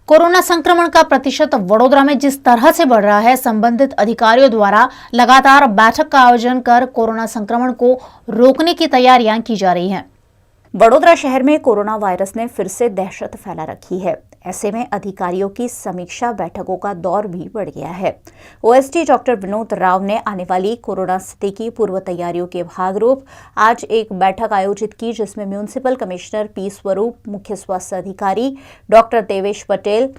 Corona संक्रमण का प्रतिशत वडोदरा में जिस तरह से बढ़ रहा है, संबंधित अधिकारियों द्वारा लगातार बैठक का आयोजन कर कोरोना संक्रमण को रोकने की तैयारियां की जा रही हैं। वडोदरा शहर में कोरोना वायरस ने फिर से दहशत फैला रखी है। ऐसे में अधिकारियों की समीक्षा बैठकों का दौर भी बढ़ गया है। ओएसडी डॉक्टर विनोद राव ने आने वाली कोरोना स्थिति की पूर्व तैयारियों के भागरूप आज एक बैठक आयोजित की, जिसमें म्युनिसिपल कमिश्नर पी स्वरूप, मुख्य स्वास्थ्य अधिकारी doctor Devesh Patel,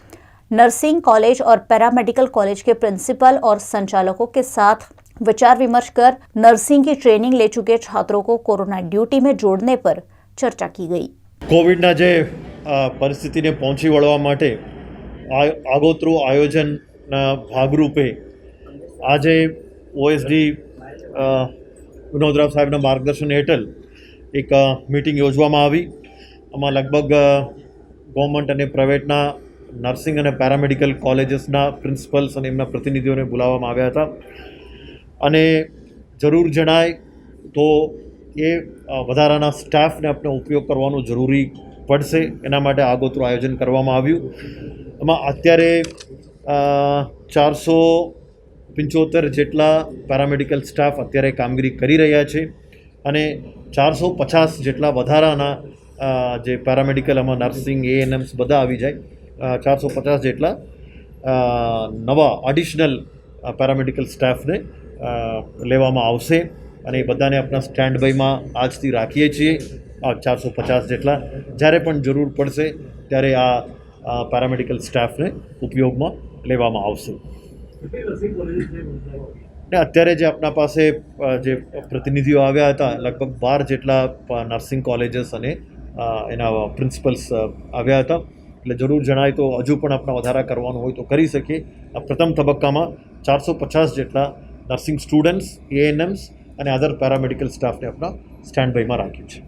nursing college और पैरामेडिकल कॉलेज के प्रिंसिपल और संचालकों के साथ विचार विमर्श कर नर्सिंग की ट्रेनिंग ले चुके छात्रों को कोरोना ड्यूटी में जोड़ने पर चर्चा की गई। कोविडना जे परिस्थितिने पહોંચી વળવા માટે આગોતરું આયોજનના ભાગરૂપે આજે ઓએસડી વિનોદરાવ સાહેબના માર્ગદર્શન હેઠળ એક મીટિંગ યોજવામાં આવી। આમાં લગભગ ગવર્મેન્ટ અને પ્રાઇવેટના નર્સિંગ અને પેરામેડિકલ કોલેજીસના પ્રિન્સિપલ્સ અને એમના પ્રતિનિધિઓને બોલાવવામાં આવ્યા હતા અને જરૂર જણાય તો એ વધારાના સ્ટાફને આપણે ઉપયોગ કરવાનો જરૂરી પડશે, એના માટે આગોતરું આયોજન કરવામાં આવ્યું। એમાં અત્યારે 475 જેટલા પેરામેડિકલ સ્ટાફ અત્યારે કામગીરી કરી રહ્યા છે અને 450 જેટલા વધારાના જે પેરામેડિકલ આમાં નર્સિંગ એએનએમ્સ બધા આવી જાય, 450 જેટલા નવા એડિશનલ પેરામેડિકલ સ્ટાફને લેવામાં આવશે અને એ બધાને આપણા સ્ટેન્ડ બાયમાં આજથી રાખીએ છીએ। 450 જેટલા જ્યારે પણ જરૂર પડશે ત્યારે આ પેરામેડિકલ સ્ટાફને ઉપયોગમાં લેવામાં આવશે। ને અત્યારે જે આપણા પાસે જે પ્રતિનિધિઓ આવ્યા હતા, લગભગ 12 જેટલા નર્સિંગ કોલેજીસ અને એના પ્રિન્સિપલ્સ આવ્યા હતા। એટલે જરૂર જણાય તો હજુ પણ આપણા વધારા કરવાનું હોય તો કરી શકીએ। આ પ્રથમ તબક્કામાં 450 જેટલા નર્સિંગ સ્ટુડન્ટ્સ, એએનએમ્સ અને અધર પેરામેડિકલ સ્ટાફને આપણા સ્ટેન્ડ બાયમાં રાખ્યું છે।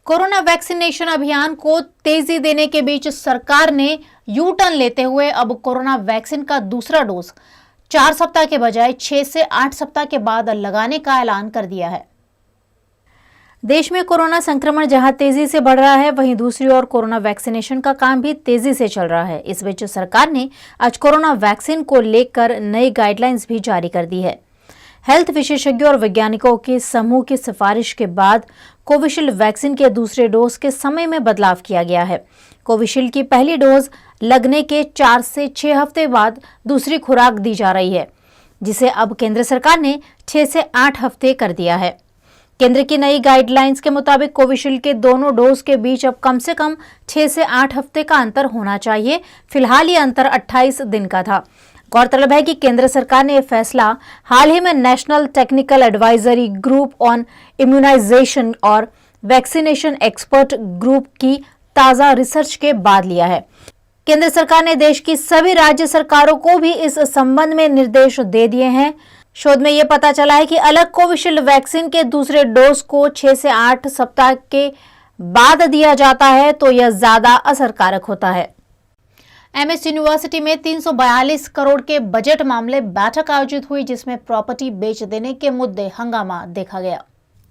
कोरोना वैक्सीनेशन अभियान को तेजी देने के बीच सरकार ने यू टर्न लेते हुए अब कोरोना वैक्सीन का दूसरा डोज 4 सप्ताह के बजाय 6 से 8 सप्ताह के बाद लगाने का ऐलान कर दिया है। देश में कोरोना संक्रमण जहां तेजी से बढ़ रहा है, वहीं दूसरी ओर कोरोना वैक्सीनेशन का काम भी तेजी से चल रहा है। इस बीच सरकार ने आज कोरोना वैक्सीन को लेकर नई गाइडलाइंस भी जारी कर दी है। हेल्थ विशेषज्ञों और वैज्ञानिकों के समूह की सिफारिश के बाद कोविशील्ड वैक्सीन के दूसरे डोज के समय में बदलाव किया गया है। कोविशील्ड की पहली डोज लगने के 4 से 6 हफ्ते बाद दूसरी खुराक दी जा रही है, जिसे अब केंद्र सरकार ने 6 से 8 हफ्ते कर दिया है। केंद्र की नई गाइडलाइंस के मुताबिक कोविशील्ड के दोनों डोज के बीच अब कम से कम 6 से 8 हफ्ते का अंतर होना चाहिए। फिलहाल ये अंतर 28 दिन का था। गौरतलब है कि केंद्र सरकार ने यह फैसला हाल ही में national technical advisory group on immunisation और वैक्सीनेशन एक्सपर्ट ग्रुप की ताजा रिसर्च के बाद लिया है। केंद्र सरकार ने देश की सभी राज्य सरकारों को भी इस संबंध में निर्देश दे दिए हैं। शोध में यह पता चला है कि अलग कोविशील्ड वैक्सीन के दूसरे डोज को 6 से 8 सप्ताह के बाद दिया जाता है तो यह ज्यादा असरकारक होता है। एमएस यूनिवर्सिटी में 342 करोड़ के बजट मामले बैठक आयोजित हुई, जिसमें प्रॉपर्टी बेच देने के मुद्दे हंगामा देखा गया।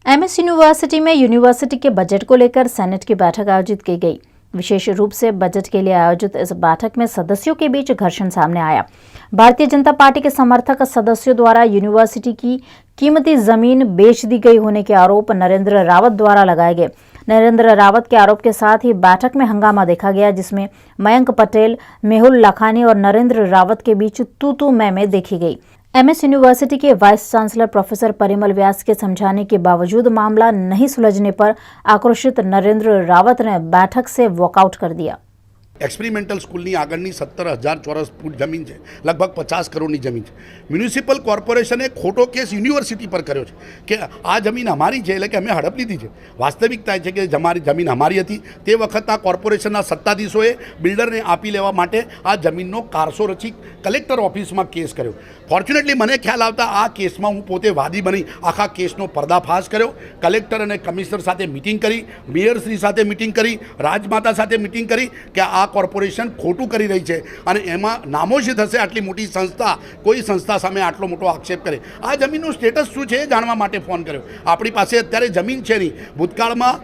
एमएस यूनिवर्सिटी में यूनिवर्सिटी के बजट को लेकर सेनेट की बैठक आयोजित की गई। विशेष रूप से बजट के लिए आयोजित इस बैठक में सदस्यों के बीच घर्षण सामने आया। भारतीय जनता पार्टी के समर्थक सदस्यों द्वारा यूनिवर्सिटी की कीमती जमीन बेच दी गई होने के आरोप नरेंद्र रावत द्वारा लगाए गए। नरेंद्र रावत के आरोप के साथ ही बैठक में हंगामा देखा गया, जिसमें मयंक पटेल, मेहुल लखानी और नरेंद्र रावत के बीच तू मैं देखी गई। एमएस यूनिवर्सिटी के वाइस चांसलर प्रोफेसर परिमल व्यास के समझाने के बावजूद मामला नहीं सुलझने पर आक्रोशित नरेंद्र रावत ने बैठक से वॉकआउट कर दिया। एक्सपेरिमेंटल स्कूलनी आगळनी 17,000 ચોરસ ફૂટ જમીન છે, લગભગ 50 કરોડની જમીન છે। મ્યુનિસિપલ કોર્પોરેશને ખોટો કેસ યુનિવર્સિટી પર કર્યો છે કે આ જમીન અમારી છે, એટલે કે અમે હડપ લીધી છે। વાસ્તવિકતા છે કે અમારી જમીન અમારી હતી, તે વખતના કોર્પોરેશનના સત્તાધીશોએ બિલ્ડરને આપી લેવા માટે આ જમીનનો કારસો રચી કલેક્ટર ઓફિસમાં કેસ કર્યો। ફોર્ચ્યુનેટલી મને ખ્યાલ આવતા આ કેસમાં હું પોતે વાદી બની આખા કેસનો પર્દાફાશ કર્યો। કલેક્ટર અને કમિશનર સાથે મિટિંગ કરી, મેયરશ્રી સાથે મિટિંગ કરી, રાજમાતા સાથે મિટિંગ કરી કે આ કોર્પોરેશન ખોટું કરી રહી છે અને એમાં નામોશી થશે આટલી મોટી સંસ્થા કોઈ સંસ્થા સામે આટલો મોટો આક્ષેપ કરે. આ જમીનનું સ્ટેટસ શું છે એ જાણવા માટે ફોન કર્યો. આપણી પાસે અત્યારે જમીન છે નહીં. ભૂતકાળમાં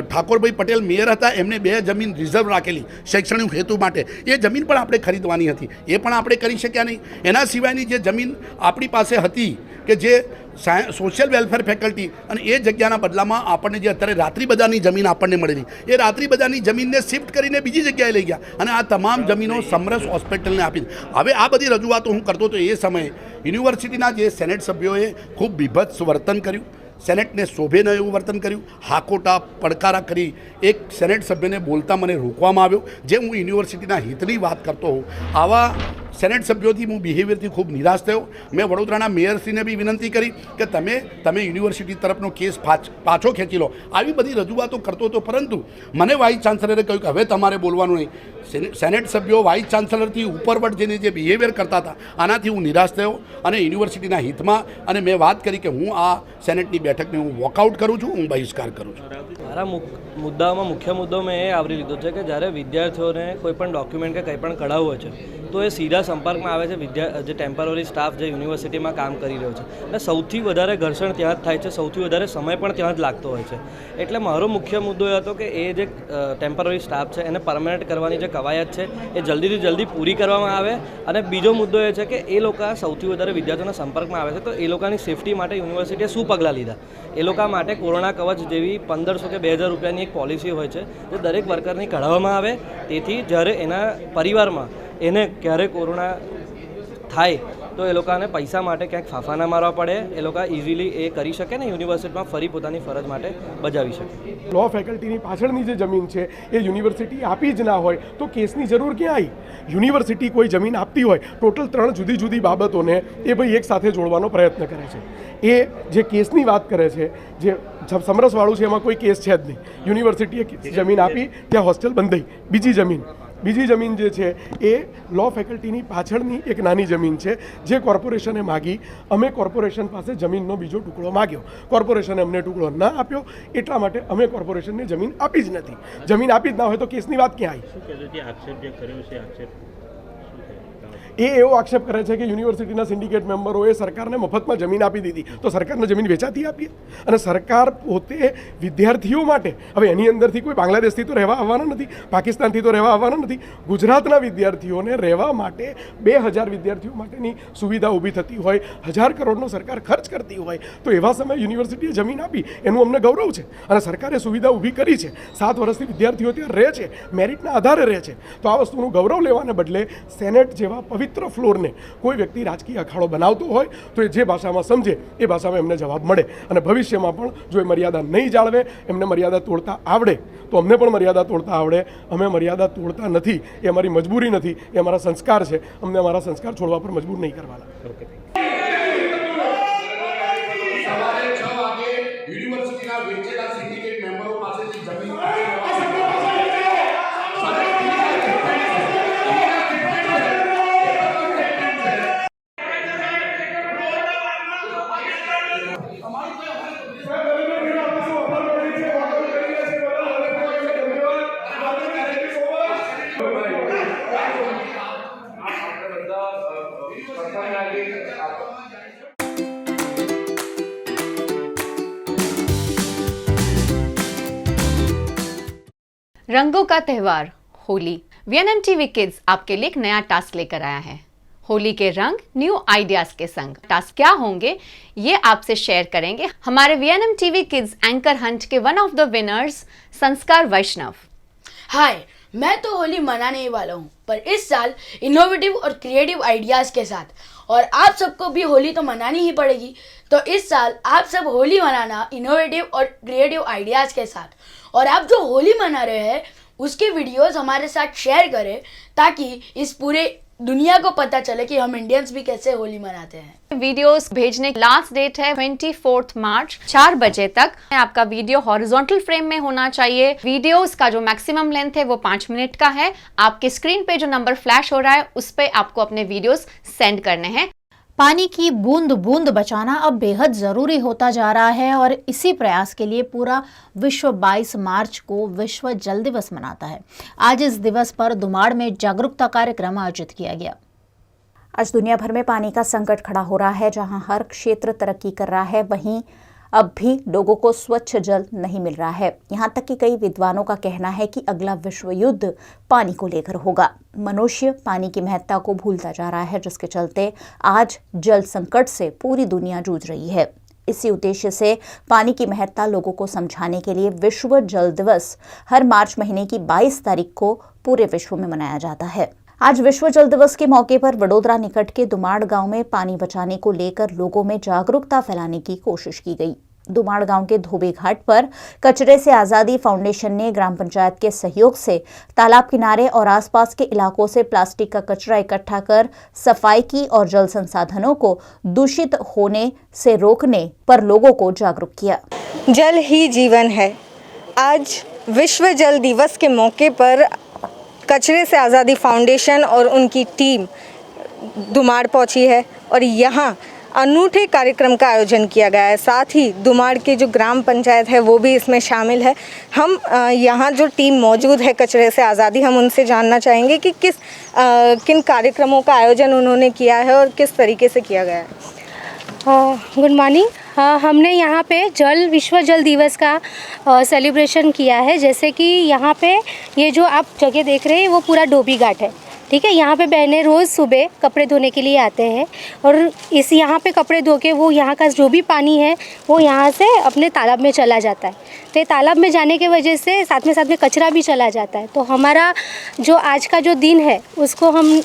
ઠાકોરભાઈ પટેલ મેયર હતા, એમને 2 જમીન રિઝર્વ રાખેલી શૈક્ષણિક હેતુ માટે. એ જમીન પણ આપણે ખરીદવાની હતી, એ પણ આપણે કરી શક્યા નહીં. એના સિવાયની જે જમીન આપણી પાસે હતી કે જે સોશિયલ વેલફેર ફેકલ્ટી અને એ જગ્યાના બદલામાં આપણને જે અત્યારે રાત્રિ બજારની જમીન આપણને મળેલી, એ રાત્રિ બજારની જમીનને શિફ્ટ કરીને બીજી જગ્યાએ લઈ ગયા અને આ તમામ જમીનો સમરસ હોસ્પિટલને આપી. હવે આ બધી રજૂઆતો હું કરતો હતો એ સમયે યુનિવર્સિટીના જે સેનેટ સભ્યોએ ખૂબ બીભત્સ વર્તન કર્યું, સેનેટને શોભે ન એવું વર્તન કર્યું, હાકોટા પડકારા કરી એક સેનેટ સભ્યને બોલતા મને રોકવામાં આવ્યો. જે હું યુનિવર્સિટીના હિતની વાત કરતો હોઉં, આવા સેનેટ સભ્યોથી હું બિહેવિયરથી ખૂબ નિરાશ થયો. મેં વડોદરાના મેયરશ્રીને બી વિનંતી કરી કે તમે યુનિવર્સિટી તરફનો કેસ પાછો ખેંચી લો. આવી બધી રજૂઆતો કરતો હતો, પરંતુ મને વાઇસ ચાન્સલરે કહ્યું કે હવે તમારે બોલવાનું નહીં. સેનેટ સભ્યો વાઇસ ચાન્સલરથી ઉપરવટ જઈને જે બિહેવિયર કરતા હતા, આનાથી હું નિરાશ થયો અને યુનિવર્સિટીના હિતમાં અને મેં વાત કરી કે હું આ સેનેટની બેઠકને હું વોકઆઉટ કરું છું, હું બહિષ્કાર કરું છું. મારા મુદ્દામાં મુખ્ય મુદ્દો મેં એ આવરી લીધો છે કે જ્યારે વિદ્યાર્થીઓને કોઈ પણ ડોક્યુમેન્ટ કે કંઈ પણ કઢાવવું હોય છે તો એ સીધા સંપર્કમાં આવે છે જે ટેમ્પરરી સ્ટાફ જે યુનિવર્સિટીમાં કામ કરી રહ્યો છે. અને સૌથી વધારે ઘર્ષણ ત્યાં જ થાય છે, સૌથી વધારે સમય પણ ત્યાં જ લાગતો હોય છે. એટલે મારો મુખ્ય મુદ્દો એ હતો કે એ જે ટેમ્પરરી સ્ટાફ છે એને પરમનન્ટ કરવાની જે કવાયત છે એ જલ્દીથી જલ્દી પૂરી કરવામાં આવે. અને બીજો મુદ્દો એ છે કે એ લોકો સૌથી વધારે વિદ્યાર્થીઓના સંપર્કમાં આવે છે તો એ લોકોની સેફટી માટે યુનિવર્સિટીએ શું પગલાં લીધા. એ લોકો માટે કોરોના કવચ જેવી 1500 કે 2000 રૂપિયાની એક પોલિસી હોય છે જે દરેક વર્કરની કઢાવવામાં આવે, તેથી જ્યારે એના પરિવારમાં એને ક્યારે કોરોના થાય તો એ લોકોને પૈસા માટે ક્યાંક ફાંફા ના મારવા પડે, એ લોકો ઇઝીલી એ કરી શકે ને યુનિવર્સિટીમાં ફરી પોતાની ફરજ માટે બજાવી શકે. લો ફેકલ્ટીની પાછળની જે જમીન છે એ યુનિવર્સિટી આપી જ ના હોય તો કેસની જરૂર ક્યાં આવી? યુનિવર્સિટી કોઈ જમીન આપતી હોય, ટોટલ 3 જુદી જુદી બાબતોને એ ભાઈ એક સાથે જોડવાનો પ્રયત્ન કરે છે. એ જે કેસની વાત કરે છે, જે સમરસવાળું છે એમાં કોઈ કેસ છે જ નહીં. યુનિવર્સિટીએ જમીન આપી, ત્યાં હોસ્ટેલ બંધાઈ. બીજી જમીન જે છે એ લો ફેકલ્ટીની પાછળની એક નાની જમીન છે જે કોર્પોરેશને માગી. અમે કોર્પોરેશન પાસે જમીનનો બીજો ટુકડો માગ્યો, કોર્પોરેશને અમને ટુકડો ના આપ્યો, એટલા માટે અમે કોર્પોરેશનને જમીન આપી જ નથી. જમીન આપી જ ના હોય તો કેસની વાત ક્યાં આવી? એ એવો આક્ષેપ કરે છે કે યુનિવર્સિટીના સિન્ડિકેટ મેમ્બરોએ સરકારને મફતમાં જમીન આપી દીધી, તો સરકારને જમીન વેચાતી આપીએ? અને સરકાર પોતે વિદ્યાર્થીઓ માટે, હવે એની અંદરથી કોઈ બાંગ્લાદેશથી તો રહેવા આવવાના નથી, પાકિસ્તાનથી તો રહેવા આવવાના નથી, ગુજરાતના વિદ્યાર્થીઓને રહેવા માટે 2000 વિદ્યાર્થીઓ માટેની સુવિધા ઊભી થતી હોય, 1000 કરોડનો સરકાર ખર્ચ કરતી હોય, તો એવા સમયે યુનિવર્સિટીએ જમીન આપી એનું અમને ગૌરવ છે. અને સરકારે સુવિધા ઊભી કરી છે, 7 વર્ષથી વિદ્યાર્થીઓ ત્યાં રહે છે, મેરિટના આધારે રહે છે. તો આ વસ્તુનું ગૌરવ લેવાને બદલે સેનેટ જેવા પવિત્ર ફ્લોરને કોઈ વ્યક્તિ રાજકીય અખાડો બનાવતો હોય તો એ જે ભાષામાં સમજે એ ભાષામાં એમને જવાબ મળે. અને ભવિષ્યમાં પણ જો એ મર્યાદા નહીં જાળવે, એમને મર્યાદા તોડતા આવડે તો અમને પણ મર્યાદા તોડતા આવડે. અમે મર્યાદા તોડતા નથી, એ અમારી મજબૂરી નથી, એ અમારા સંસ્કાર છે. અમને અમારા સંસ્કાર છોડવા પર મજબૂર નહીં કરવાના. સવારે 6 વાગે યુનિવર્સિટીના વેચેલા સિન્ડિકેટ મેમ્બરો પાસેથી જમીન रंगों का त्यौहार होली। वीएनएम टीवी किड्स आपके लिए एक नया टास्क लेकर आया है। होली के रंग न्यू आइडियाज के संग। टास्क क्या होंगे ये आपसे शेयर करेंगे हमारे VNM TV kids anchor Hunt के वन ऑफ द विनर्स संस्कार वैष्णव। हाय, मैं तो होली मनाने ही वाला हूँ, पर इस साल इनोवेटिव और क्रिएटिव आइडियाज़ के साथ, और आप सबको भी होली तो मनानी ही पड़ेगी। तो इस साल आप सब होली मनाना इनोवेटिव और क्रिएटिव आइडियाज़ के साथ, और आप जो होली मना रहे हैं उसके वीडियोस हमारे साथ शेयर करें ताकि इस पूरे दुनिया को पता चले कि हम इंडियंस भी कैसे होली मनाते हैं। वीडियोस भेजने की लास्ट डेट है 24 मार्च 4 बजे तक। आपका वीडियो हॉरिजॉन्टल फ्रेम में होना चाहिए। वीडियोस का जो मैक्सिमम लेंथ है वो 5 मिनट का है। आपके स्क्रीन पे जो नंबर फ्लैश हो रहा है उस पे आपको अपने वीडियोस सेंड करने हैं। पानी की बूंद बूंद बचाना अब बेहद जरूरी होता जा रहा है और इसी प्रयास के लिए पूरा विश्व 22 मार्च को विश्व जल दिवस मनाता है। आज इस दिवस पर दुमाड़ में जागरूकता कार्यक्रम आयोजित किया गया। आज दुनिया भर में पानी का संकट खड़ा हो रहा है। जहां हर क्षेत्र तरक्की कर रहा है, वहीं अब भी लोगों को स्वच्छ जल नहीं मिल रहा है। यहाँ तक कि कई विद्वानों का कहना है कि अगला विश्व युद्ध पानी को लेकर होगा। मनुष्य पानी की महत्ता को भूलता जा रहा है, जिसके चलते आज जल संकट से पूरी दुनिया जूझ रही है। इसी उद्देश्य से पानी की महत्ता लोगों को समझाने के लिए विश्व जल दिवस हर मार्च महीने की 22 तारीख को पूरे विश्व में मनाया जाता है। आज विश्व जल दिवस के मौके पर वडोदरा निकट के दुमाड़ गांव में पानी बचाने को लेकर लोगों में जागरूकता फैलाने की कोशिश की गई। दुमाड़ गांव के धोबी घाट पर कचरे से आजादी फाउंडेशन ने ग्राम पंचायत के सहयोग से तालाब किनारे और आसपास के इलाकों से प्लास्टिक का कचरा इकट्ठा कर सफाई की और जल संसाधनों को दूषित होने से रोकने पर लोगों को जागरूक किया। जल ही जीवन है। आज विश्व जल दिवस के मौके पर कचरे से आज़ादी फाउंडेशन और उनकी टीम दुमाड़ पहुंची है और यहाँ अनूठे कार्यक्रम का आयोजन किया गया है। साथ ही दुमाड़ की जो ग्राम पंचायत है वो भी इसमें शामिल है। हम यहाँ जो टीम मौजूद है कचरे से आज़ादी, हम उनसे जानना चाहेंगे कि किन कार्यक्रमों का आयोजन उन्होंने किया है और किस तरीके से किया गया है। Good morning. हमने यहाँ पे विश्व जल दिवस का सेलिब्रेशन किया है। जैसे कि यहाँ पे ये जो आप जगह देख रहे हैं वो पूरा धोबी घाट है, ठीक है। यहाँ पे बहनें रोज़ सुबह कपड़े धोने के लिए आते हैं और यहाँ पे कपड़े धो के वो यहाँ का जो भी पानी है वो यहाँ से अपने तालाब में चला जाता है। तो तालाब में जाने की वजह से साथ में कचरा भी चला जाता है। तो हमारा जो आज का जो दिन है उसको हम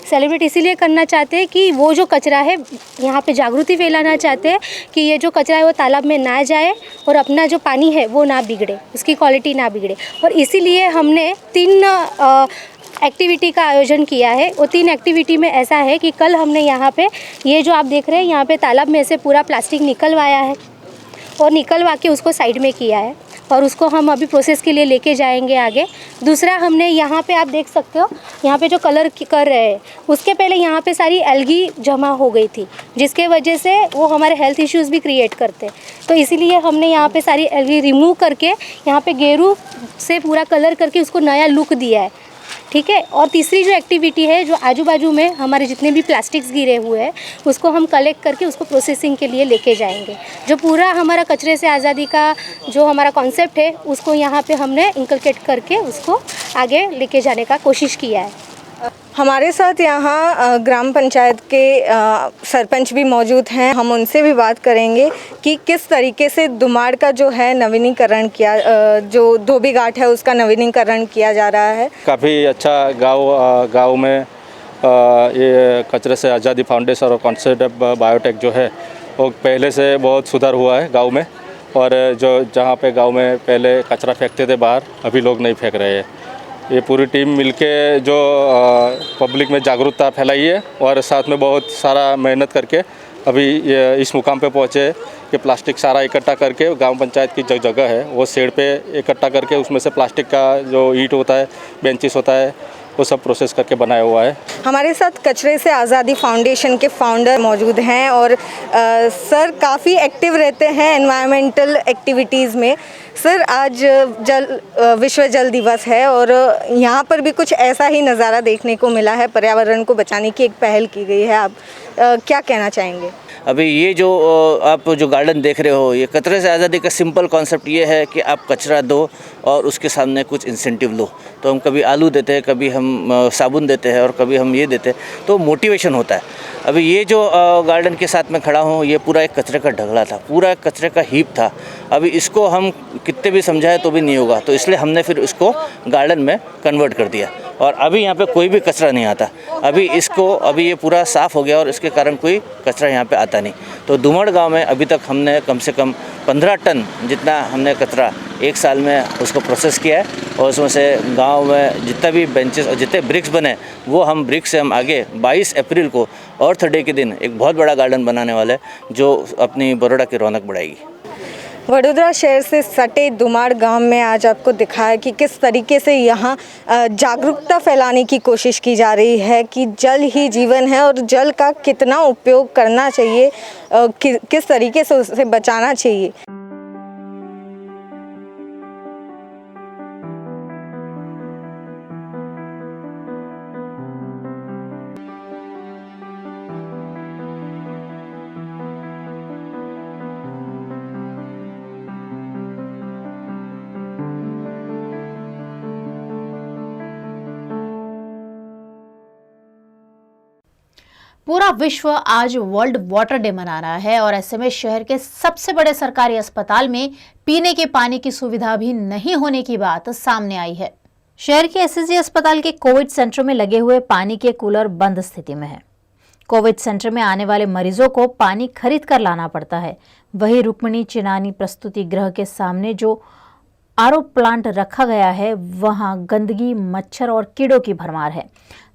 सेलिब्रेट इसीलिए करना चाहते हैं कि वो जो कचरा है यहाँ पे जागृति फैलाना चाहते हैं कि ये जो कचरा है वो तालाब में ना जाए और अपना जो पानी है वो ना बिगड़े, उसकी क्वालिटी ना बिगड़े। और इसीलिए हमने 3 एक्टिविटी का आयोजन किया है। वो 3 एक्टिविटी में ऐसा है कि कल हमने यहाँ पे ये जो आप देख रहे हैं यहाँ पे तालाब में से पूरा प्लास्टिक निकलवाया है और निकलवा के उसको साइड में किया है और उसको हम अभी प्रोसेस के लिए लेके जाएंगे आगे। दूसरा, हमने यहाँ पे आप देख सकते हो यहाँ पे जो कलर कर रहे हैं उसके पहले यहाँ पे सारी एल्गी जमा हो गई थी, जिसके वजह से वो हमारे हेल्थ इश्यूज़ भी क्रिएट करते। तो इसीलिए हमने यहाँ पे सारी एल्गी रिमूव करके यहाँ पे गेरू से पूरा कलर करके उसको नया लुक दिया है, ठीक है। और तीसरी जो एक्टिविटी है, जो आजू बाजू में हमारे जितने भी प्लास्टिक्स गिरे हुए हैं उसको हम कलेक्ट करके उसको प्रोसेसिंग के लिए लेके जाएंगे। जो पूरा हमारा कचरे से आज़ादी का जो हमारा कॉन्सेप्ट है उसको यहाँ पे हमने इंकलकेट करके उसको आगे लेके जाने का कोशिश किया है। हमारे साथ यहाँ ग्राम पंचायत के सरपंच भी मौजूद हैं। हम उनसे भी बात करेंगे कि किस तरीके से दुमाड़ का जो है नवीनीकरण किया, जो धोबी घाट है उसका नवीनीकरण किया जा रहा है। काफ़ी अच्छा गांव में ये कचरे से आज़ादी फाउंडेशन और कॉन्सेप्ट बायोटेक जो है वो पहले से बहुत सुधार हुआ है गाँव में। और जो जहाँ पे गाँव में पहले कचरा फेंकते थे बाहर, अभी लोग नहीं फेंक रहे हैं। ये पूरी टीम मिलके जो पब्लिक में जागरूकता फैलाई है और साथ में बहुत सारा मेहनत करके अभी ये इस मुकाम पे पहुँचे कि प्लास्टिक सारा इकट्ठा करके गांव पंचायत की जो जगह है वो शेड पे इकट्ठा करके उसमें से प्लास्टिक का जो ईंट होता है, बेंचेस होता है, वो सब प्रोसेस करके बनाया हुआ है। हमारे साथ कचरे से आज़ादी फाउंडेशन के फाउंडर मौजूद हैं और सर काफ़ी एक्टिव रहते हैं एनवायरमेंटल एक्टिविटीज़ में। सर, आज विश्व जल दिवस है और यहाँ पर भी कुछ ऐसा ही नज़ारा देखने को मिला है। पर्यावरण को बचाने की एक पहल की गई है। आप क्या कहना चाहेंगे? अभी ये जो आप जो गार्डन देख रहे हो, ये कचरे से आज़ादी का सिंपल कॉन्सेप्ट ये है कि आप कचरा दो और उसके सामने कुछ इंसेंटिव लो। तो हम कभी आलू देते हैं, कभी हम साबुन देते हैं और कभी हम ये देते हैं, तो मोटिवेशन होता है। अभी ये जो गार्डन के साथ में खड़ा हूँ, ये पूरा एक कचरे का ढगला था, पूरा एक कचरे का हीप था। अभी इसको हम कितने भी समझाए तो भी नहीं होगा, तो इसलिए हमने फिर इसको गार्डन में कन्वर्ट कर दिया और अभी यहाँ पे कोई भी कचरा नहीं आता। अभी ये पूरा साफ़ हो गया और इसके कारण कोई कचरा यहाँ पे आता नहीं। तो दुमाड़ गांव में अभी तक हमने कम से कम 15 टन जितना हमने कचरा एक साल में उसको प्रोसेस किया है और उसमें से गांव में जितना भी बेंचेस और जितने ब्रिक्स बने वो हम ब्रिक्स से हम आगे 22 अप्रैल को अर्थ डे के दिन एक बहुत बड़ा गार्डन बनाने वाले हैं जो अपनी बड़ौदा की रौनक बढ़ाएगी। वडोदरा शहर से सटे दुमाड़ गांव में आज आपको दिखाया कि किस तरीके से यहाँ जागरूकता फैलाने की कोशिश की जा रही है कि जल ही जीवन है और जल का कितना उपयोग करना चाहिए, किस तरीके से उसे बचाना चाहिए। पूरा विश्व आज वर्ल्ड वाटर डे मना रहा है और ऐसे में शहर के सबसे बड़े सरकारी अस्पताल में पीने के पानी की सुविधा भी नहीं होने की बात सामने आई है। शहर के एसएसजी अस्पताल के कोविड सेंटर में लगे हुए पानी के कूलर बंद स्थिति में है। कोविड सेंटर में आने वाले मरीजों को पानी खरीद कर लाना पड़ता है। वहीं रुक्मिणी चिनानी प्रस्तुति गृह के सामने जो आरओ प्लांट रखा गया है वहां गंदगी, मच्छर और कीड़ों की भरमार है।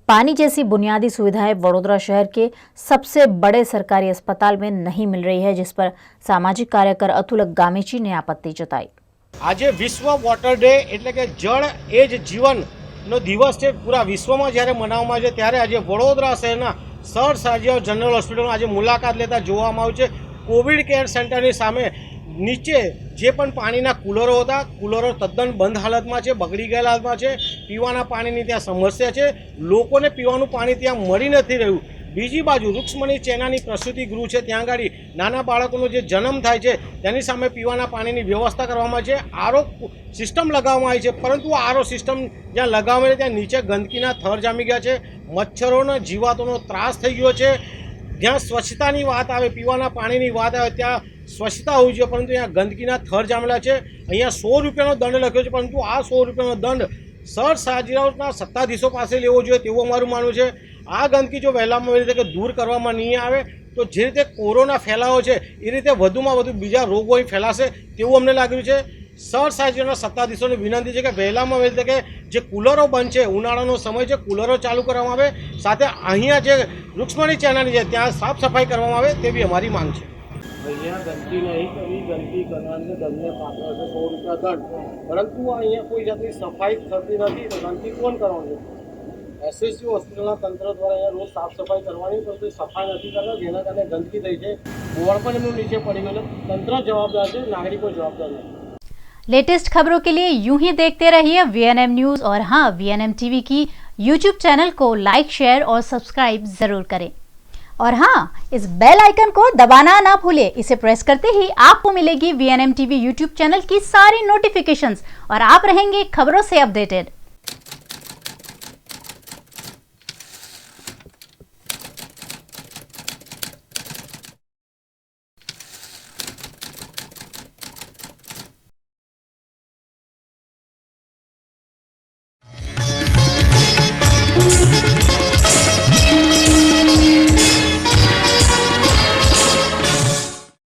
पानी जैसी बुनियादी सुविधाएं वडोदरा शहर के सबसे बड़े सरकारी अस्पताल में नहीं मिल रही है, जिस पर सामाजिक कार्यकर अतुल गामेची ने आपत्ति जताई। आज विश्व वॉटर डे एटले के जल ए ज जीवनનો દિવસ છે પૂરા વિશ્વમાં જ્યારે મનાવવામાં આવે છે ત્યારે આજે વડોદરા શહેરના સર સાજીઓ જનરલ હોસ્પિટલમાં આજે મુલાકાત લેતા જોવામાં આવ્યું છે। કોવિડ કેર સેન્ટરની સામે નીચે જે પણ પાણીના કુલરો હતા, કુલરો તદ્દન બંધ હાલતમાં છે, બગડી ગયેલા હાલતમાં છે। પીવાના પાણીની ત્યાં સમસ્યા છે, લોકોને પીવાનું પાણી ત્યાં મળી નથી રહ્યું। બીજી બાજુ રૂક્ષ્મણી ચેનાની પ્રસૂતિ ગૃહ છે, ત્યાં આગળ નાના બાળકોનો જે જન્મ થાય છે તેની સામે પીવાના પાણીની વ્યવસ્થા કરવામાં આવી છે। આરો સિસ્ટમ લગાવવામાં આવી છે, પરંતુ આરો સિસ્ટમ જ્યાં લગાવવામાં આવી ત્યાં નીચે ગંદકીના થર જામી ગયા છે, મચ્છરોનો જીવાતોનો ત્રાસ થઈ ગયો છે। જ્યાં સ્વચ્છતાની વાત આવે, પીવાના પાણીની વાત આવે ત્યાં સ્વચ્છતા હોવી જોઈએ, પરંતુ અહીંયા ગંદકીના થર જામેલા છે। અહીંયા 100 રૂપિયાનો દંડ લખ્યો છે, પરંતુ આ 100 રૂપિયાનો દંડ સર સાજીરાવના સત્તાધીશો પાસે લેવો જોઈએ તેવું અમારું માનવું છે। આ ગંદકી જો વહેલામાં વહેલી તકે દૂર કરવામાં નહીં આવે તો જે રીતે કોરોના ફેલાવો છે એ રીતે વધુમાં વધુ બીજા રોગો અહીં ફેલાશે તેવું અમને લાગ્યું છે। સર સાજીરાવના સત્તાધીશોને વિનંતી છે કે વહેલામાં વહેલી તકે જે કુલરો બંધ છે, ઉનાળાનો સમય છે, કુલરો ચાલુ કરવામાં આવે, સાથે અહીંયા જે રૂક્ષ્મણી ચેનાની છે ત્યાં સાફ સફાઈ કરવામાં આવે તેવી અમારી માંગ છે। અહીંયા ગંદકી નહીં કરવી, ગંદકી કરવાને દંડને પાત્ર છે 100 રૂપિયા દંડ, પરંતુ અહીંયા કોઈ જાતની સફાઈ થતી નથી તો ગંદકી કોણ કરવાનું? એસએસજી હોસ્પિટલના તંત્ર દ્વારા અહીંયા રોજ સાફ સફાઈ કરવાની, પરંતુ સફાઈ નથી કરતા, જેના કારણે ગંદકી થઈ છે। બોર્ડ પણ એમનું નીચે પડી ગયેલું। તંત્ર જવાબદાર છે, नागरिको जवाबदार नहीं। लेटेस्ट खबरों के लिए यूं ही देखते रहिए VNM न्यूज और हाँ, VNM टीवी की यूट्यूब चैनल को लाइक, शेयर और सब्सक्राइब जरूर करें। और हाँ, इस बेल आइकन को दबाना ना भूलें। इसे प्रेस करते ही आपको मिलेगी VNM टीवी यूट्यूब चैनल की सारी नोटिफिकेशंस और आप रहेंगे खबरों से अपडेटेड।